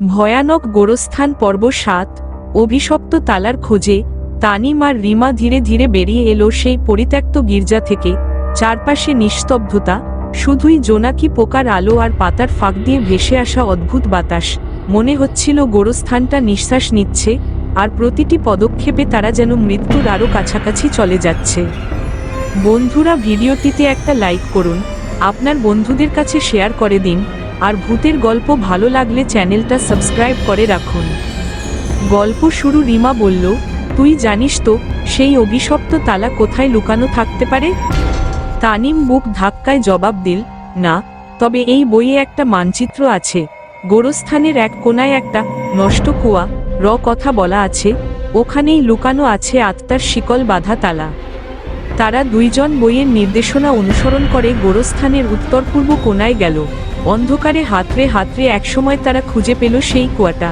ভয়ানক গোরস্থান পর্ব ৭। অভিশপ্ত তালার খোঁজে তানিম আর রিমা ধীরে ধীরে বেরিয়ে এলো সেই পরিত্যক্ত গির্জা থেকে। চারপাশে নিস্তব্ধতা, শুধুই জোনাকি পোকার আলো আর পাতার ফাঁক দিয়ে ভেসে আসা অদ্ভুত বাতাস। মনে হচ্ছিল গোরস্থানটা নিঃশ্বাস নিচ্ছে, আর প্রতিটি পদক্ষেপে তারা যেন মৃত্যুর আরও কাছাকাছি চলে যাচ্ছে। বন্ধুরা, ভিডিওটিতে একটা লাইক করুন, আপনার বন্ধুদের কাছে শেয়ার করে দিন, আর ভূতের গল্প ভালো লাগলে চ্যানেলটা সাবস্ক্রাইব করে রাখুন। গল্প শুরু। রিমা বলল, তুই জানিস তো সেই অভিশপ্ত তালা কোথায় লুকানো থাকতে পারে? তানিম বুক ধাক্কায় জবাব দিল, না, তবে এই বইয়ে একটা মানচিত্র আছে। গোরস্থানের এক কোনায় একটা নষ্ট কুয়া কথা বলা আছে, ওখানেই লুকানো আছে আত্মার শিকল বাঁধা তালা। তারা দুইজন বইয়ের নির্দেশনা অনুসরণ করে গোরস্থানের উত্তর পূর্ব কোনায় গেল। অন্ধকারে হাতড়ে হাতড়ে একসময় তারা খুঁজে পেল সেই কুয়াটা।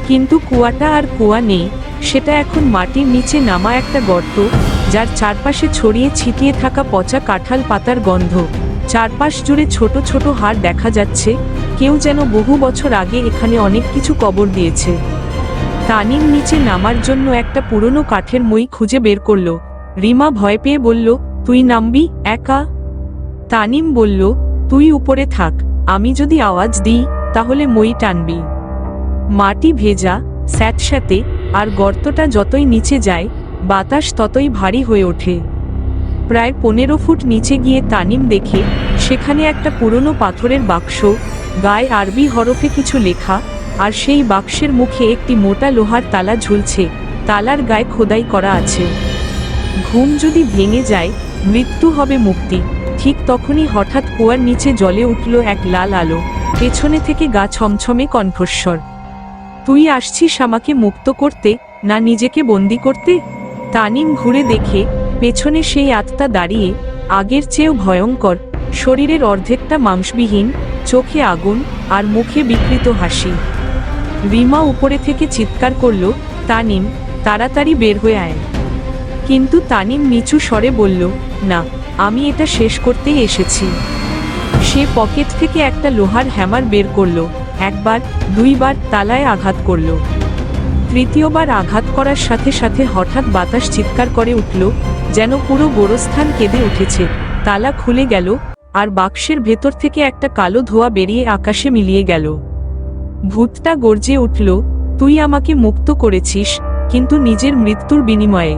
কিন্তু কুয়াটা আর কুয়া নেই, সেটা এখন মাটির নিচে নামা একটা গর্ত, যার চারপাশে ছড়িয়ে ছিটিয়ে থাকা পচা কাঁঠাল পাতার গন্ধ। চারপাশ জুড়ে ছোট ছোট হাড় দেখা যাচ্ছে, কেউ যেন বহু বছর আগে এখানে অনেক কিছু কবর দিয়েছে। তানিম নিচে নামার জন্য একটা পুরনো কাঠের মই খুঁজে বের করল। রিমা ভয় পেয়ে বলল, তুই নামবি একা? তানিম বলল, তুই উপরে থাক, আমি যদি আওয়াজ দিই তাহলে মই টানবি। মাটি ভেজা, স্যাঁতস্যাঁতে, আর গর্তটা যতই নিচে যায় বাতাস ততই ভারী হয়ে ওঠে। প্রায় 15 ফুট নিচে গিয়ে তানিম দেখে সেখানে একটা পুরনো পাথরের বাক্স, গায়ে আরবি হরফে কিছু লেখা, আর সেই বাক্সের মুখে একটি মোটা লোহার তালা ঝুলছে। তালার গায়ে খোদাই করা আছে, ঘুম যদি ভেঙে যায় মৃত্যু হবে মুক্তি। ঠিক তখনই হঠাৎ কুয়ার নিচে জ্বলে উঠল এক লাল আলো। পেছনে থেকে গা ছমছমে কণ্ঠস্বর, তুই আসছিস আমাকে মুক্ত করতে, না নিজেকে বন্দি করতে? তানিম ঘুরে দেখে পেছনে সেই আত্মা দাঁড়িয়ে, আগের চেয়েও ভয়ঙ্কর, শরীরের অর্ধেকটা মাংসবিহীন, চোখে আগুন আর মুখে বিকৃত হাসি। রিমা উপরে থেকে চিৎকার করল, তানিম, তাড়াতাড়ি বের হয়ে আয়। কিন্তু তানিম নিচু স্বরে বলল, না, আমি এটা শেষ করতেই এসেছি। সে পকেট থেকে একটা লোহার হ্যামার বের করল। একবার, দুইবার তালায় আঘাত করল। তৃতীয়বার আঘাত করার সাথে সাথে হঠাৎ বাতাস চিৎকার করে উঠল, যেন পুরো গোরস্থান কেঁদে উঠেছে। তালা খুলে গেল, আর বাক্সের ভেতর থেকে একটা কালো ধোঁয়া বেরিয়ে আকাশে মিলিয়ে গেল। ভূতটা গর্জে উঠল, তুই আমাকে মুক্ত করেছিস, কিন্তু নিজের মৃত্যুর বিনিময়ে।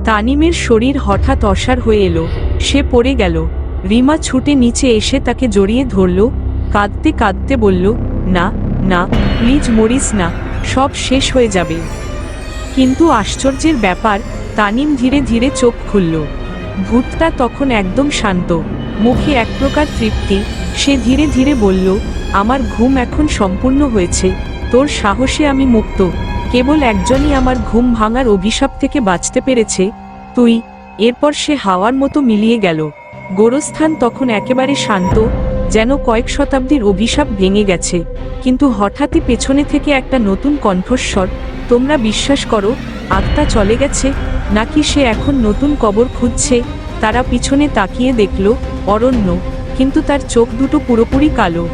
তানিমের শরীর হঠাৎ অসাড় হয়ে এলো, সে পড়ে গেল। রিমা ছুটে নিচে এসে তাকে জড়িয়ে ধরল, কাঁদতে কাঁদতে বলল, না না, প্লিজ মরিস না, সব শেষ হয়ে যাবে। কিন্তু আশ্চর্যের ব্যাপার, তানিম ধীরে ধীরে চোখ খুলল। ভূতটা তখন একদম শান্ত, মুখে এক প্রকার তৃপ্তি। সে ধীরে ধীরে বলল, আমার ঘুম এখন সম্পূর্ণ হয়েছে, তোর সাহসে আমি মুক্ত। কেবল একজনই আমার ঘুম ভাঙার অভিশাপ থেকে বাঁচতে পেরেছে, তুই। এরপর সে হাওয়ার মতো মিলিয়ে গেল। গোরস্থান তখন একেবারে শান্ত, যেন কয়েক শতাব্দীর অভিশাপ ভেঙে গেছে। কিন্তু হঠাৎই পেছনে থেকে একটা নতুন কণ্ঠস্বর, তোমরা বিশ্বাস করো আত্মা চলে গেছে, নাকি সে এখন নতুন কবর খুঁজছে? তারা পিছনে তাকিয়ে দেখল অরণ্য, কিন্তু তার চোখ দুটো পুরোপুরি কালো।